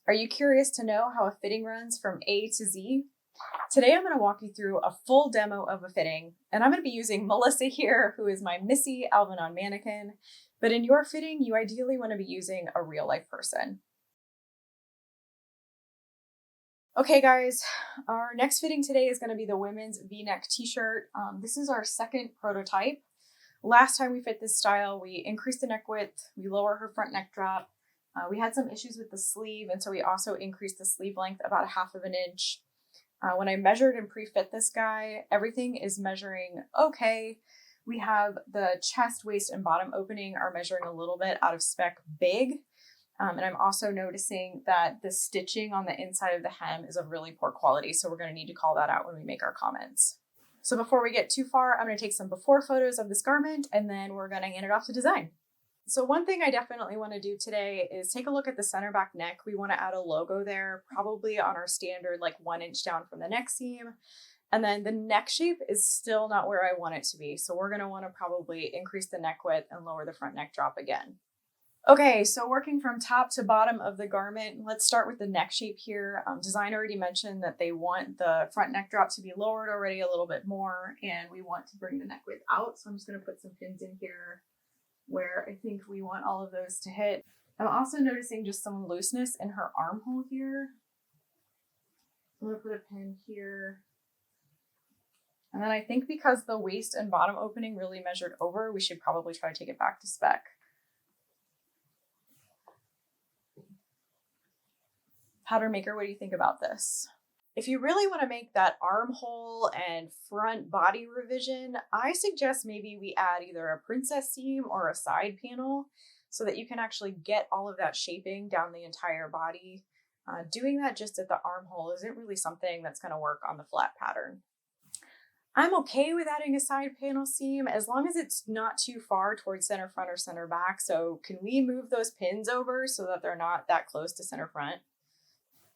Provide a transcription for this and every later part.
Are you curious to know how a fitting runs from A to Z? Today I'm going to walk you through a full demo of a fitting, and I'm going to be using Melissa here, who is my Missy Alvanon mannequin. But in your fitting, you ideally want to be using a real life person. Okay guys, our next fitting today is going to be the women's V-neck t-shirt. This is our second prototype. Last time we fit this style, we increased the neck width, we lower her front neck drop. We had some issues with the sleeve, and so we also increased the sleeve length about 1/2 of an inch. When I measured and pre-fit this guy, everything is measuring okay. We have the chest, waist, and bottom opening are measuring a little bit out of spec big. And I'm also noticing that the stitching on the inside of the hem is of really poor quality, so we're going to need to call that out when we make our comments. So before we get too far, I'm going to take some before photos of this garment, and then we're going to hand it off to design. So one thing I definitely want to do today is take a look at the center back neck. We want to add a logo there, probably on our standard, like 1 inch down from the neck seam. And then the neck shape is still not where I want it to be. So we're going to want to probably increase the neck width and lower the front neck drop again. Okay, so working from top to bottom of the garment, let's start with the neck shape here. Design already mentioned that they want the front neck drop to be lowered already a little bit more, and we want to bring the neck width out. So I'm just going to put some pins in here where I think we want all of those to hit. I'm also noticing just some looseness in her armhole here. I'm going to put a pin here. And then I think because the waist and bottom opening really measured over, we should probably try to take it back to spec. Pattern maker, what do you think about this? If you really want to make that armhole and front body revision, I suggest maybe we add either a princess seam or a side panel so that you can actually get all of that shaping down the entire body. Doing that just at the armhole isn't really something that's going to work on the flat pattern. I'm okay with adding a side panel seam as long as it's not too far towards center front or center back. So can we move those pins over so that they're not that close to center front?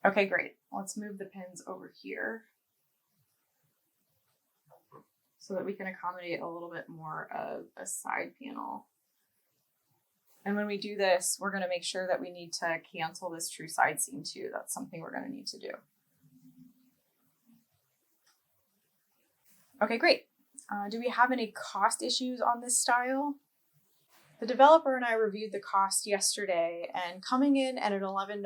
Okay, great. Let's move the pins over here so that we can accommodate a little bit more of a side panel. And when we do this, we're going to make sure that we need to cancel this true side seam too. That's something we're going to need to do. Okay, great. Do we have any cost issues on this style? The developer and I reviewed the cost yesterday, and coming in at an $11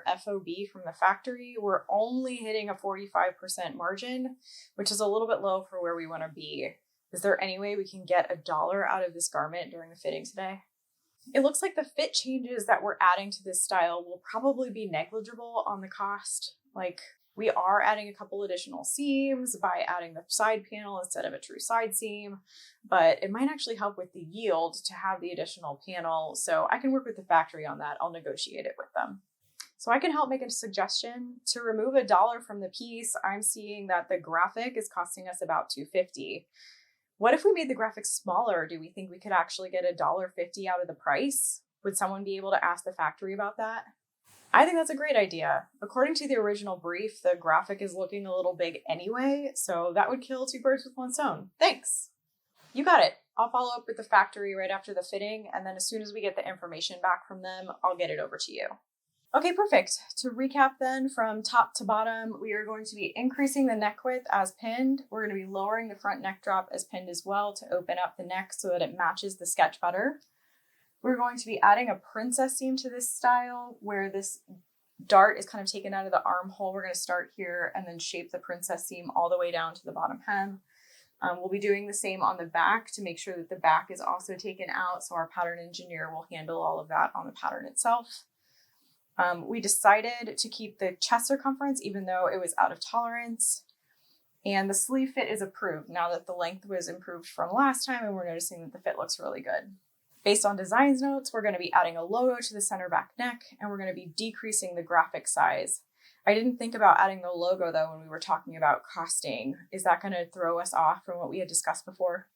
FOB from the factory, we're only hitting a 45% margin, which is a little bit low for where we want to be. Is there any way we can get $1 out of this garment during the fitting today? It looks like the fit changes that we're adding to this style will probably be negligible on the cost. Like, we are adding a couple additional seams by adding the side panel instead of a true side seam, but it might actually help with the yield to have the additional panel. So I can work with the factory on that. I'll negotiate it with them. So I can help make a suggestion. To remove $1 from the piece, I'm seeing that the graphic is costing us about $2.50. What if we made the graphic smaller? Do we think we could actually get $1.50 out of the price? Would someone be able to ask the factory about that? I think that's a great idea. According to the original brief, the graphic is looking a little big anyway, so that would kill 2 birds with 1 stone. Thanks. You got it. I'll follow up with the factory right after the fitting, and then as soon as we get the information back from them, I'll get it over to you. Okay, perfect. To recap then, from top to bottom, we are going to be increasing the neck width as pinned. We're going to be lowering the front neck drop as pinned as well to open up the neck so that it matches the sketch better. We're going to be adding a princess seam to this style where this dart is kind of taken out of the armhole. We're going to start here and then shape the princess seam all the way down to the bottom hem. We'll be doing the same on the back to make sure that the back is also taken out, so our pattern engineer will handle all of that on the pattern itself. We decided to keep the chest circumference even though it was out of tolerance. And the sleeve fit is approved now that the length was improved from last time, and we're noticing that the fit looks really good. Based on design notes, we're going to be adding a logo to the center back neck, and we're going to be decreasing the graphic size. I didn't think about adding the logo though when we were talking about costing. Is that going to throw us off from what we had discussed before?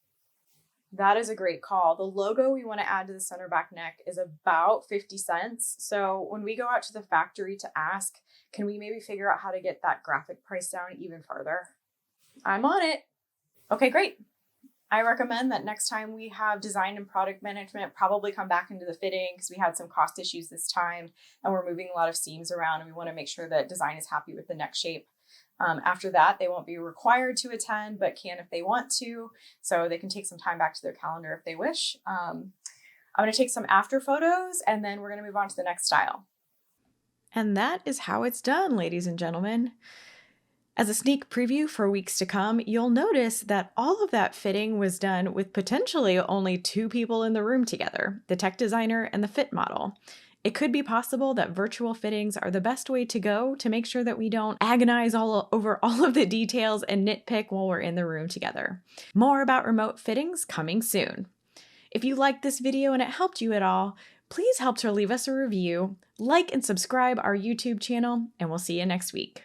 That is a great call. The logo we want to add to the center back neck is about 50 cents. So when we go out to the factory to ask, can we maybe figure out how to get that graphic price down even further? I'm on it. Okay, great. I recommend that next time we have design and product management probably come back into the fitting, because we had some cost issues this time and we're moving a lot of seams around, and we want to make sure that design is happy with the neck shape. After that, they won't be required to attend, but can if they want to. So they can take some time back to their calendar if they wish. I'm going to take some after photos, and then we're going to move on to the next style. And that is how it's done, ladies and gentlemen. As a sneak preview for weeks to come, you'll notice that all of that fitting was done with potentially only 2 people in the room together, the tech designer and the fit model. It could be possible that virtual fittings are the best way to go to make sure that we don't agonize all over all of the details and nitpick while we're in the room together. More about remote fittings coming soon. If you liked this video and it helped you at all, please help to leave us a review, like and subscribe our YouTube channel, and we'll see you next week.